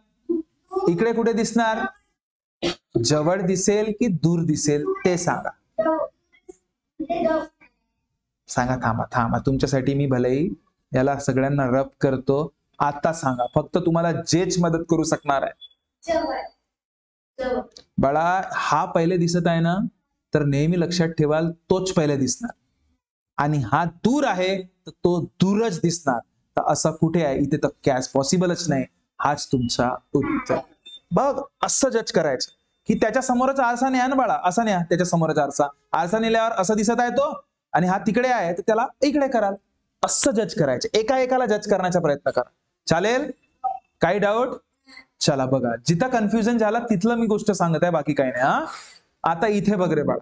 इकडे कुठे दिसणार, जवळ दिसेल की दूर दिसेल ते सांगा. सांगा, थांबा थांबा, तुमच्यासाठी मी भलेही याला सगळ्यांना रब करतो. आता सांगा, फक्त तुम्हाला जेच मदत करू शकणार आहे. बाळा हा पहिले दिसत आहे ना, तर नेहमी लक्षात ठेवाल तोच पहिले दिसणार, आणि हा दूर आहे तर तो दूरच दिसणार. तर असा कुठे आहे, इथे तर कॅच पॉसिबलच नाही. हाच तुमचा उत्तर. बघ असं जज करायचं की त्याच्या समोरच आरसा न्या ना बाळा, असा न्या, त्याच्या समोरच आरसा नेल्यावर असं दिसत आहे तो, आणि हा तिकडे आहे तर त्याला इकडे कराल, असं जज करायचं. एका एकाला जज करण्याचा प्रयत्न करा. चालेल, काही डाऊट? चला बघा, जिथं कन्फ्युजन झाला तिथलं मी गोष्ट सांगत आहे, बाकी काही नाही. हा आता इथे बघ रे बाळ,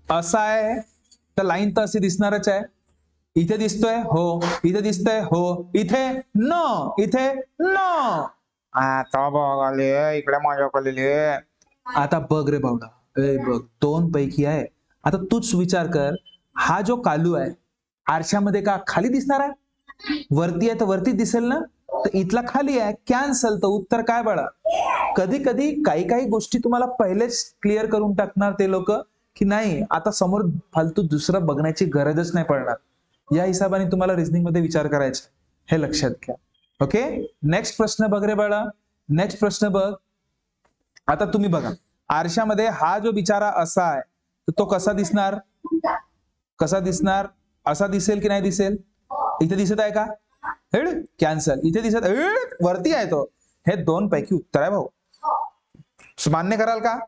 असा आहे तर लाईन तर अशी दिसणारच आहे. इथे दिसतोय हो, इथे दिसतोय हो, इथे नो, इथे नो. आता बघाले इकडे माझ्याकडे. आता बघ रे बावडा, बघ 2 पैकी आहे. आता तूच विचार कर, हा जो कालू आहे आरशामध्ये का खाली दिसणार आहे, वरती आहे तर वरती दिसेल ना, तर इथला खाली आहे, कॅन्सल. तर उत्तर काय बाळा, कधी कधी काही गोष्टी तुम्हाला पहिलेच क्लिअर करून टाकणार ते लोक, की नाही आता समोर फालतू दुसरं बघण्याची गरजच नाही पडणार. या हिशोबाने तुम्हाला रिझनिंग मध्ये विचार करायचा, हे लक्षात घ्या. ओके, नेक्स्ट प्रश्न बघ रे बाळा, नेक्स्ट प्रश्न बघ. आता तुम्ही बघा, आरशामध्ये हा जो बिचारा असा आहे तर तो कसा दिसणार, कसा दिसणार, असा दिसेल की नाही दिसेल, इथे दिसत आहे का, कॅन्सल. इथे दिसत वरती आहे तो. हे 2 पैकी उत्तर आहे भाऊ, मान्य कराल का?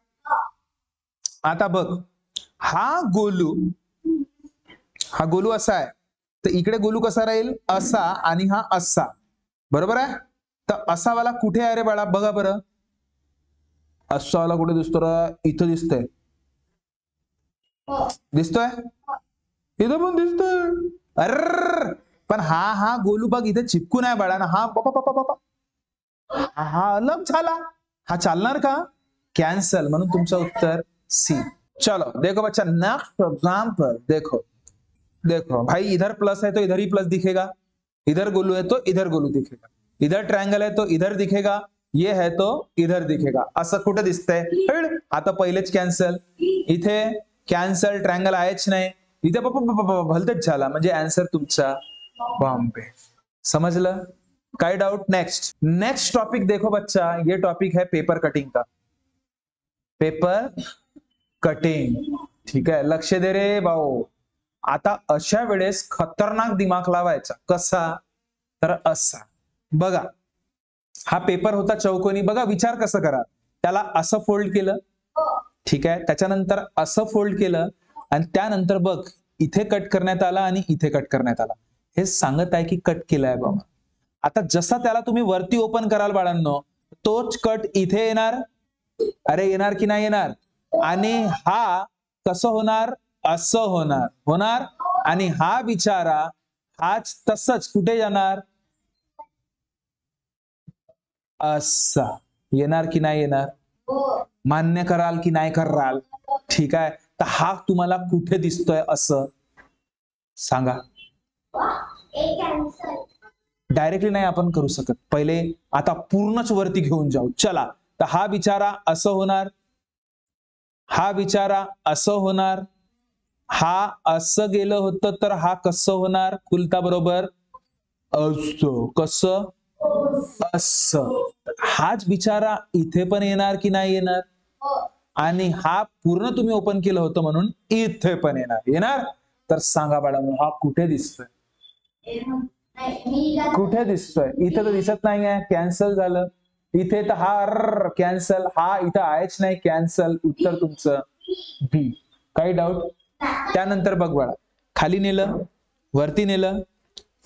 आता बघ, हा गोलू असा आहे, तर इकडे गोलू कसा राहील, असा, आणि हा असा, बरोबर आहे. तर असा वाला कुठे आहे रे बाळा, बघा बरं, असा वाला कुठे दिसतो रे, इथं दिसतोय, दिसतोय, इथं पण दिसतोय. अर पण हा गोलू बघ इथे चिपकून आहे बाळा ना, हा बाबा हा अलग झाला, हा चालणार का, कॅन्सल. म्हणून तुमचं उत्तर सी. चलो देखो बच्चा, नेक्स्ट एग्जाम्पल देखो. देखो भाई, इधर प्लस है तो इधर ही प्लस दिखेगा, इधर गोलू है तो इधर गोलू दिखेगा, इधर ट्रायंगल है तो इधर दिखेगा, ये है तो इधर दिखेगा. असं कुठे दिसतंय, आता पहिलेच कॅन्सल, इथे कॅन्सल, ट्रायंगल आहेच नाही, इथे भलतेच झाला. म्हणजे आन्सर तुमचा बॉम्बे. समजलं? काय डाउट? नेक्स्ट टॉपिक देखो बच्चा, ये टॉपिक है पेपर कटिंग का। पेपर कटिंग, ठीक आहे, लक्ष दे रे भाऊ। आता अशा वेळेस खतरनाक दिमाग लावायचा, कसा? तर असा बघा, हा पेपर होता चौकोनी, बघा विचार कसं करा, त्याला असं फोल्ड केलं, ठीक आहे, त्याच्यानंतर असं फोल्ड केलं आणि त्यानंतर बघ इथे कट करण्यात आला आणि इथे कट करण्यात आला, हे सांगत आहे की कट केलाय बाबा। आता जसा त्याला तुम्ही वरती ओपन कराल बाळांनो, तोच कट इथे येणार, अरे येणार की नाही येणार? आणि हा कसं होणार? असं होणार आणि हा बिचारा हाच तसंच कुठे जाणार? असा येणार की नाही येणार? मान्य कराल की नाही कराल? ठीक आहे, तर हा तुम्हाला कुठे दिसतोय असं सांगा? डायरेक्टली नाही आपण करू शकत, पहिले आता पूर्णच वरती घेऊन जाऊ, चला। तर हा बिचारा असं होणार, हा बिचारा असं होणार, हा असं गेलं होतं तर हा कसं होणार? खुलता बरोबर असं, कसं? असं। हाच बिचारा इथे पण येणार की नाही येणार? आणि हा पूर्ण तुम्ही ओपन केलं होतं म्हणून इथे पण येणार। तर सांगा बाळांनो, हा कुठे दिसतोय? कुठे दिसतोय? इथे तर दिसत नाही आहे, कॅन्सल झालं। इथे तर हा कॅन्सल, हा इथं आहेच नाही, कॅन्सल। उत्तर तुमचं बी। काही डाऊट? त्यानंतर बघ बाळा, खाली नेलं, वरती नेलं,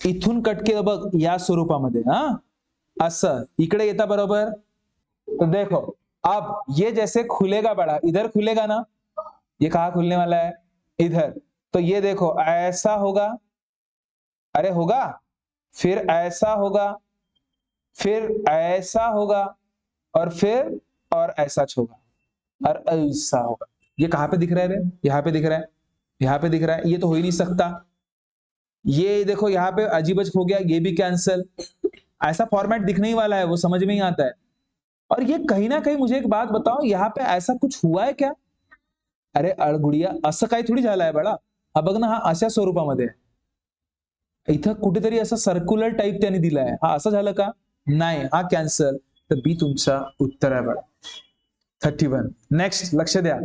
इथून कट केलं बघ या स्वरूपामध्ये, हा असं इकडे येता बरोबर। तो देखो अब ये जैसे खुलेगा बड़ा, इधर खुलेगा ना, ये कहाँ खुलने वाला है? इधर। तो ये देखो ऐसा होगा, अरे होगा, फिर ऐसा होगा, फिर ऐसा होगा, और फिर और ऐसा होगा और ऐसा होगा। ये कहां पे दिख रहा है रे? यहाँ पे दिख रहा है, यहाँ पे दिख रहा है, ये तो हो ही नहीं सकता। ये देखो यहाँ पे अजीबज हो गया, ये भी कैंसल। ऐसा फॉर्मेट दिखने ही वाला है, वो समझ में ही आता है। और ये कहीं ना कहीं मुझे एक बात बताओ, यहाँ पे ऐसा कुछ हुआ है क्या? अरे अळगुडिया, असं काही थोडी झालं आहे बाळा, हा बघ ना, हा अशा स्वरूपामध्ये इथं कुठेतरी असं सर्क्युलर टाइप त्यांनी दिलाय, हा असं झालं का? नाही, हा कॅन्सल। तर बी तुमचा उत्तर आहे बाळा, 31। नेक्स्ट लक्ष द्या,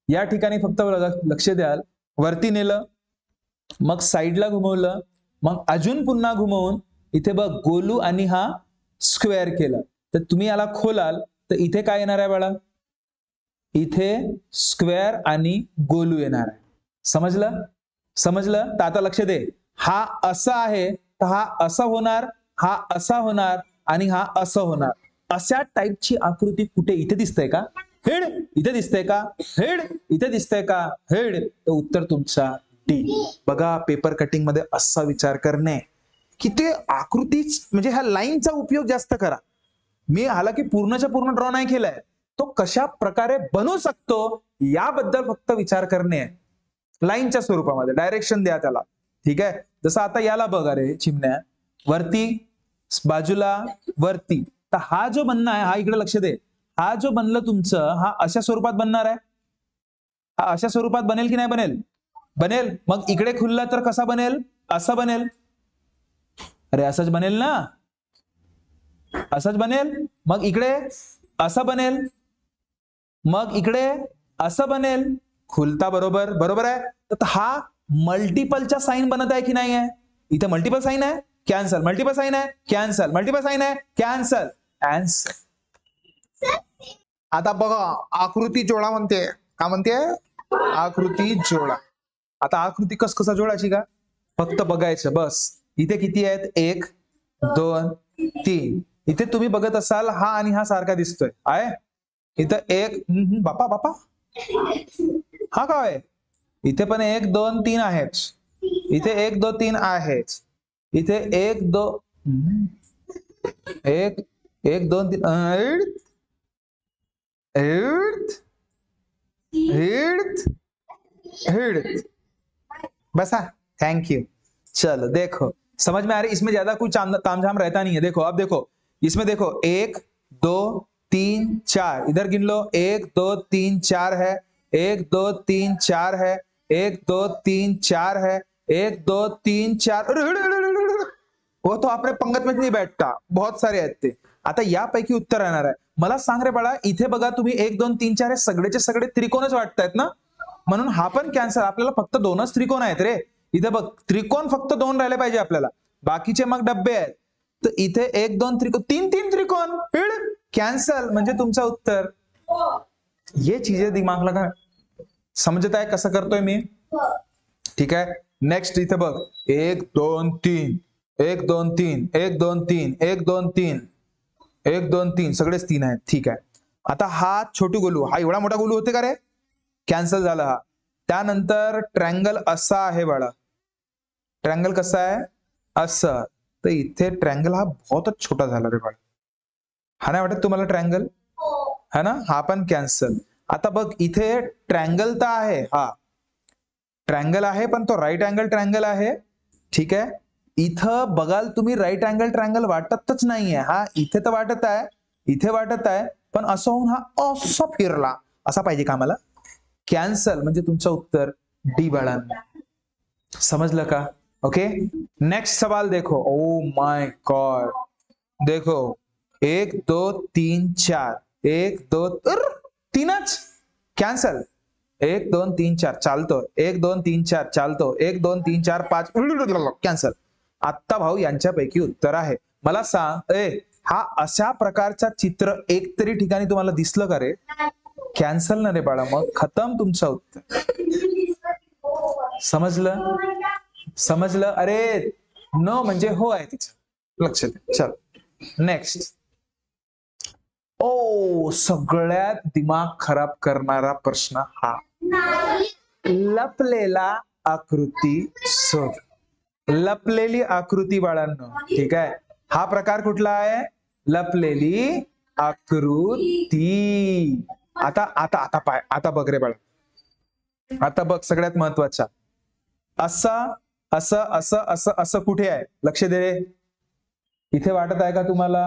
या ठिकाणी फक्त लक्ष द्याल, वरती नेलं, मग साईडला घुमवलं, मग अजून पुन्हा घुमवून इथे बघ गोलू आणि हा स्क्वेअर केलं, तर तुम्ही याला खोलाल तर इथे काय येणार आहे बाळा? इथे स्क्वेअर आणि गोलू येणार आहे। समजलं? समजलं? तर आता लक्ष दे, हा असा आहे तर हा असा होणार, हा असा होणार आणि हा असं होणार। अशा टाइपची आकृती कुठे इथे दिसतंय का? हेड इथे दिसतंय का? हेड इथे दिसतंय का? हेड, तर उत्तर तुमचा डी। बघा, पेपर कटिंग मध्ये असा विचार करणे की ते आकृतीच, म्हणजे ह्या लाईनचा उपयोग जास्त करा। मी हालाकी पूर्णच्या पूर्ण ड्रॉ नाही केलाय, तो कशा प्रकारे बनवू शकतो याबद्दल फक्त विचार करणे आहे, लाईनच्या स्वरूपामध्ये। डायरेक्शन द्या त्याला, ठीक आहे। जसं आता याला बघ, अरे चिमण्या, वरती बाजूला वरती, तर हा जो बनना आहे, हा इकडे लक्ष दे, हा जो बनलं तुमचं, हा अशा स्वरूपात बनणार आहे, हा अशा स्वरूपात बनेल की नाही बनेल? बनेल। मग इकडे खुलला तर कसा बनेल? असा बनेल, अरे असंच बनेल ना, असंच बनेल। मग इकडे असं बनेल, मग इकडे असं बनेल, खुलता बरोबर, बरोबर आहे। तर हा मल्टिपलचा साइन बनत आहे की नाही आहे? इथे मल्टिपल साइन आहे, कॅन्सल, मल्टिपल साइन आहे, कॅन्सल, मल्टिपल साइन आहे, कॅन्सल, आन्सर। आता बघा, आकृती जोडा म्हणते, का म्हणते? आकृती जोडा। आता आकृती कसा जोडायची का? फक्त बघायचं बस। इथे किती आहेत? 1 2 3। इथे तुम्ही बघत असाल, हा आणि हा सारखा दिसतोय आहे, इथं 1, बापा बापा, हा काय आहे? इथे पण 1 2 3 आहेत, इथे 1 2 3 आहेत, इथे 1 2 1 1 2 3 बसा, थैंक यू। चलो देखो, समझ में आ रही? इसमें ज्यादा कुछ तामझाम रहता नहीं है। देखो अब देखो, इसमें देखो 1 2 3 4, इधर गिन लो, 1 2 3 4 है, 1 2 3 4 है, 1 2 3 4 है, 1 2 3 4, वो तो आपल्या पंगत मध्ये नाही बैठता, बहुत सारे आहेत ते. आता यापैकी उत्तर येणार आहे. मला सांग रे बाळा, इथे बघा तुम्ही 1 2 3 4 हे सगळेचे सगळे त्रिकोणच वाटतायत ना, म्हणून हा पण कॅन्सल. आपल्याला फक्त 2च त्रिकोण आहेत रे. इथे बघ त्रिकोण फक्त 2 राहिले पाहिजे आपल्याला, बाकीचे मग डब्बे आहेत. तर इथे 1 2 त्रिकोण, 3 3 त्रिकोण, कॅन्सल म्हणजे तुमचं उत्तर. ये चीजें दिमाग लगा, समजत आहे कसं करतोय मी? ठीक आहे. नेक्स्ट इथे बघ 1 2 3 1 2 3 1 2 3 1 2 3 1 2 3 सगळेच 3 आहेत. ठीक आहे. आता हा छोटू गोलू, हा एवढा मोठा गोलू होते का रे? कॅन्सल झाला हा. त्यानंतर ट्रँगल असा आहे बाळा, ट्रँगल कसा आहे? असं. तर इथे ट्रँगल हा बहुतच छोटा झाला रे बाळा. हा नाही वाटत तुम्हाला ट्रँगल? है ना? हा पण कॅन्सल. आता बघ इथे ट्रँगल तर आहे, हा ट्रँगल आहे पण तो राईट अँगल ट्रँगल आहे. ठीक आहे. इथं बघाल तुम्ही राईट अँगल ट्रँगल वाटतच नाहीये. हा इथे तर वाटत आहे, इथे वाटत आहे, पण असं होऊन हा असा फिरला, असा पाहिजे का मला? कॅन्सल म्हणजे तुमचं उत्तर डी बाळांनो. समजलं का? ओके. नेक्स्ट सवाल देखो. ओ माय गॉड, देखो 1 2 3 4 1 2 तीनच कॅन्सल. 1 2 3 4 चालतो, 1 2 3 4 चालतो, 1 2 3 4 5 कॅन्सल. आत्ता भाऊ यांच्यापैकी उत्तर आहे. मला सांग हा अशा प्रकारचा चित्र एक तरी ठिकाणी तुम्हाला दिसलं का रे? कॅन्सल ना रे बाळा, मग खतम तुमचं उत्तर. समजलं? समजलं? अरे न म्हणजे हो आहे तिचं, लक्षात आहे. चल नेक्स्ट. ओ सगळ्यात दिमाग खराब करणारा प्रश्न हा, लपलेला आकृती शोध. लपलेली आकृती बाळांनो. ठीक आहे. हा प्रकार कुठला आहे? लपलेली आकृती. आता आता आता पाय, आता बघ रे बाळा, आता बघ सगळ्यात महत्वाचा, असं असं असं असं असं कुठे आहे? लक्ष दे रे. इथे वाटत आहे का तुम्हाला?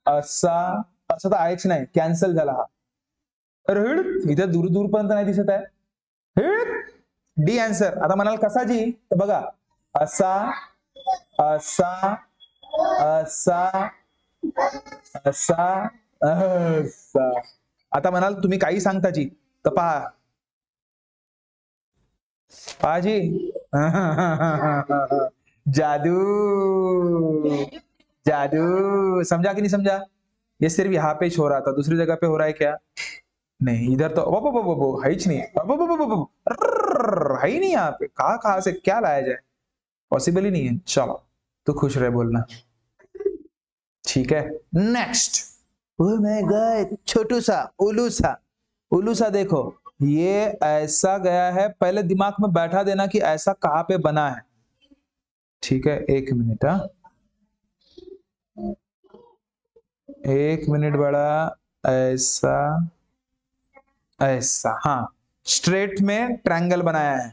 असा असं तर आहेच नाही, कॅन्सल झाला हा. अरे इथे दूर दूरपर्यंत नाही दिसत आहे. D answer. आता म्हणाल कसा जी? तर बघा असा असा असा असा असा. आता म्हणाल तुम्ही काही सांगता जी, तर पहा पहा जी. जादू जादू, समझा कि नहीं समझा? ये सिर्फ यहाँ पे हो रहा था, दूसरी जगह पे हो रहा है क्या? नहीं, इधर तो वो है ही नहीं, है ही नहीं यहाँ पे. कहाँ से क्या लाया जाए? पॉसिबल ही नहीं है. चलो तो खुश रहे बोलना. ठीक है. नेक्स्ट. ओह माय गॉड, छोटू सा उल्लू सा, उल्लू सा देखो, ये ऐसा गया है. पहले दिमाग में बैठा देना कि ऐसा कहाँ पे बना है. ठीक है, 1 मिनट. हाँ 1 मिनट बड़ा. ऐसा ऐसा, हाँ स्ट्रेट में ट्रायंगल बनाया है.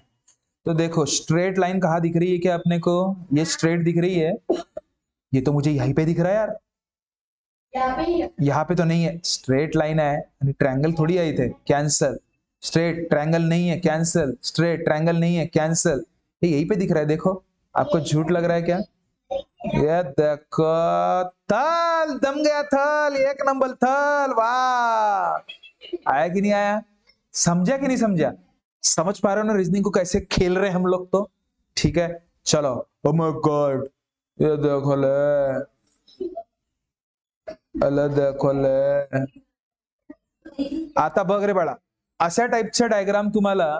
तो देखो स्ट्रेट लाइन कहाँ दिख रही है क्या अपने को? ये स्ट्रेट दिख रही है. ये तो मुझे यहीं पे दिख रहा है यार. यहाँ पे तो नहीं है, स्ट्रेट लाइन है, ट्रायंगल थोड़ी है इथे. कैंसल. स्ट्रेट ट्रायंगल नहीं है, कैंसल. स्ट्रेट ट्रायंगल नहीं है, कैंसल. ये यहीं पे दिख रहा है. देखो आपको झूठ लग रहा है क्या? ये देखो थल, दम गया थल, 1 नंबर थल. वाह, आया कि नहीं आया? समझा कि नहीं समझा? समझ पा रहे हो ना रीजनिंग को कैसे खेल रहे हैं हम लोग? तो ठीक है चलो. ओह माय गॉड, ये देखो ले, अरे देखो ले. आता बघ रे बाळा, अशा टाइपचा डायग्राम तुम्हाला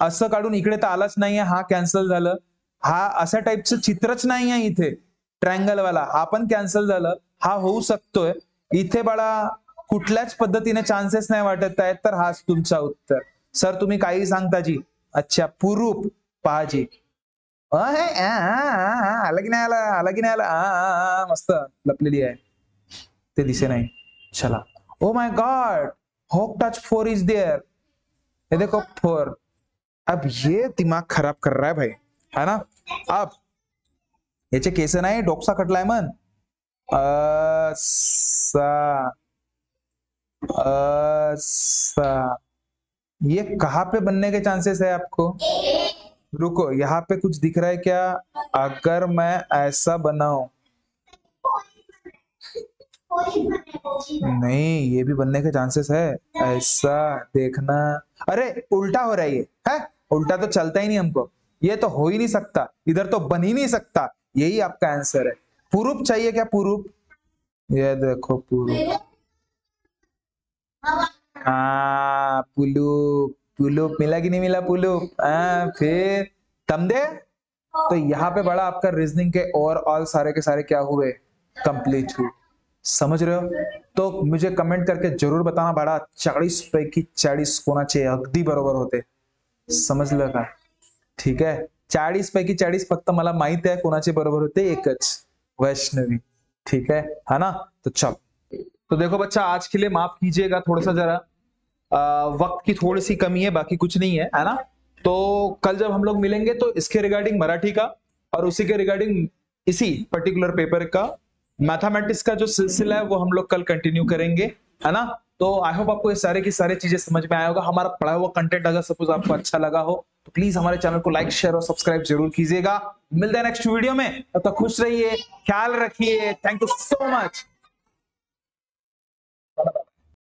असं काढून इकडे तर आलाच नाहीये, हा कॅन्सल झालं. हा अशा टाइपचं चित्रच नाहीये इथे ट्रायंगल वाला, हा पण कॅन्सल झालं. हा होऊ शकतोय इथे बाळा, कुठल्याच पद्धतीने चान्सेस नाही वाटत आहेत. तर हाच तुमचा उत्तर. सर तुम्ही काही सांगता जी? अच्छा पुरूप पहा जी. आला की नाही आला, आला की नाही आला. मस्त लपलेली आहे, ते दिसे नहीं. चला. ओ माय गॉड, होक टच 4 इज देयर. ये देखो 4. अब ये दिमाग खराब कर रहा है भाई, है ना? अब याचे केस नाही, डोकसा कटलाय मन. असा असा, ये कहाँ पे बनने के चांसेस है आपको? रुको, यहाँ पे कुछ दिख रहा है क्या? अगर मैं ऐसा बनाऊं, नहीं, ये भी बनने के चांसेस है। ऐसा देखना। अरे उल्टा हो रहा है ये है। उल्टा तो चलता ही नहीं हमको। ये तो हो ही नहीं सकता, इधर तो बन ही नहीं सकता। यही आपका आंसर है। पुरूप चाहिए क्या? पुरूप, ये देखो पुरूप। हाँ पुलूप। पुलूप मिला कि नहीं मिला? पुलूप। हाँ फिर तमदे। तो यहाँ पे बड़ा आपका रीजनिंग के ओवरऑल सारे के सारे क्या हुए? कंप्लीट हुए। समझ रहे हो? तो मुझे कमेंट करके जरूर बताना बड़ा 40 पैकी 40 कोणाचे अगदी बरोबर होते। समजलं का? ठीक आहे. 40 पैकी 40 फक्त मला माहित आहे कोणाचे बरोबर होते, एकच वैष्णवी। ठीक है ना? तो चल, तो देखो बच्चा, आज के लिए माफ कीजिएगा, थोड़ा सा जरा वक्त की थोड़ी सी कमी है, बाकी कुछ नहीं है ना? तो कल जब हम लोग मिलेंगे तो इसके रिगार्डिंग मराठी का और उसी के रिगार्डिंग इसी पर्टिकुलर पेपर का मैथमेटिक्स का जो सिलसिला है वो हम लोग कल कंटिन्यू करेंगे, है ना? तो आई होप आपको ये सारे की सारी चीजें समझ में आया होगा। हमारा पढ़ा हुआ कंटेंट अगर सपोज आपको अच्छा लगा हो तो प्लीज हमारे चैनल को लाइक शेयर और सब्सक्राइब जरूर कीजिएगा। मिलते हैं नेक्स्ट वीडियो में, तब तक खुश रहिए, ख्याल रखिए। Thank you so much.